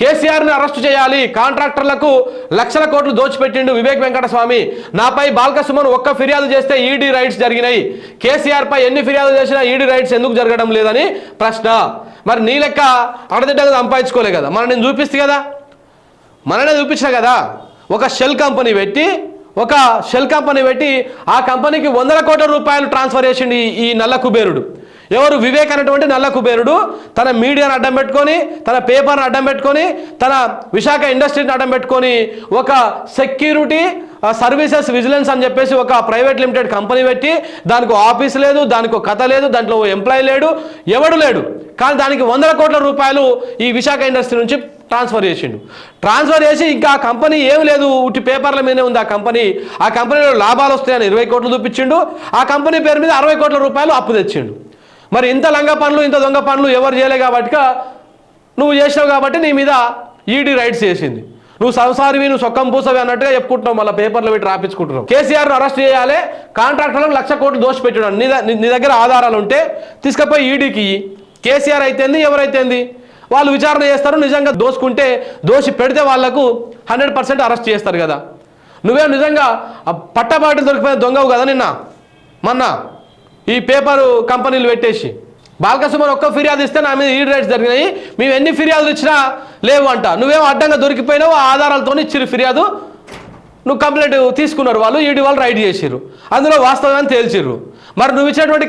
కేసీఆర్ని అరెస్టు చేయాలి, కాంట్రాక్టర్లకు లక్షల కోట్లు దోచిపెట్టిండు వివేక్ వెంకటస్వామి, నాపై బాల్కసుమన్ ఒక్క ఫిర్యాదు చేస్తే ఈడీ రైట్స్ జరిగినాయి, కేసీఆర్ పై ఎన్ని ఫిర్యాదు చేసినా ఈడీ రైట్స్ ఎందుకు జరగడం లేదని ప్రశ్న. మరి నీ లెక్క అడదిడ్డగా సంపాదించుకోలే కదా, నేను చూపిస్తే కదా, మననే చూపించిన కదా. ఒక షెల్ కంపెనీ పెట్టి ఆ కంపెనీకి 100 కోట్ల రూపాయలు ట్రాన్స్ఫర్ చేసిండు ఈ నల్ల కుబేరుడు. ఎవరు? వివేక్ అనేటువంటి నల్ల కుబేరుడు తన మీడియాను అడ్డం పెట్టుకొని, తన పేపర్ను అడ్డం పెట్టుకొని, తన విశాఖ ఇండస్ట్రీని అడ్డం పెట్టుకొని ఒక సెక్యూరిటీ సర్వీసెస్ విజిలెన్స్ అని చెప్పేసి ఒక ప్రైవేట్ లిమిటెడ్ కంపెనీ పెట్టి దానికి ఆఫీస్ లేదు, దానికి కథ లేదు, దాంట్లో ఎంప్లాయీ లేడు, ఎవడు లేడు. కానీ దానికి 100 కోట్ల రూపాయలు ఈ విశాఖ ఇండస్ట్రీ నుంచి ట్రాన్స్ఫర్ చేసి ఇంకా ఆ కంపెనీ ఏమి లేదు, ఉట్టి పేపర్ల మీదే ఉంది ఆ కంపెనీలో లాభాలు వస్తాయని 20 కోట్లు చూపించిండు. ఆ కంపెనీ పేరు మీద 60 కోట్ల రూపాయలు అప్పు తెచ్చిండు. మరి ఇంత లంగ పనులు, ఇంత దొంగ పనులు ఎవరు చేయలే కాబట్టి నువ్వు చేసావు కాబట్టి నీ మీద ఈడీ రైట్స్ చేసింది. నువ్వు సంసారివి, నువ్వు సొక్కం పూసవి అన్నట్టుగా చెప్పుకుంటున్నావు, మళ్ళీ పేపర్లో పెట్టి రాపించుకుంటున్నావు. కేసీఆర్ను అరెస్ట్ చేయాలి, కాంట్రాక్టర్లకు 1,00,000 కోట్లు దోషిపెట్టాడు. నీ దగ్గర ఆధారాలు ఉంటే తీసుకుపోయి ఈడీకి. కేసీఆర్ అయితేంది, ఎవరైతేంది వాళ్ళు విచారణ చేస్తారు. నిజంగా దోసుకుంటే దోషి పెడితే వాళ్లకు 100% అరెస్ట్ చేస్తారు కదా. నువ్వే నిజంగా పట్టబాటిలు దొరికిపోయిన దొంగవు కదా మొన్న ఈ పేపరు కంపెనీలు పెట్టేసి. బాల్కసుమన్ ఒక్క ఫిర్యాదు ఇస్తే నా మీద ఈడీ రైట్స్ జరిగినాయి, మేము ఎన్ని ఫిర్యాదులు ఇచ్చినా లేవు అంట. నువ్వేమో అడ్డంగా దొరికిపోయినావు, ఆధారాలతో ఇచ్చిరు ఫిర్యాదు, నువ్వు కంప్లైంట్ తీసుకున్నారు వాళ్ళు, ఈడీ వాళ్ళు రైడ్ చేసిర్రు, అందులో వాస్తవాన్ని తేల్చిర్రు. మరి నువ్వు ఇచ్చినటువంటి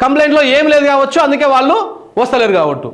కంప్లైంట్లో ఏం లేదు కావచ్చు, అందుకే వాళ్ళు వస్తలేరు కావచ్చు.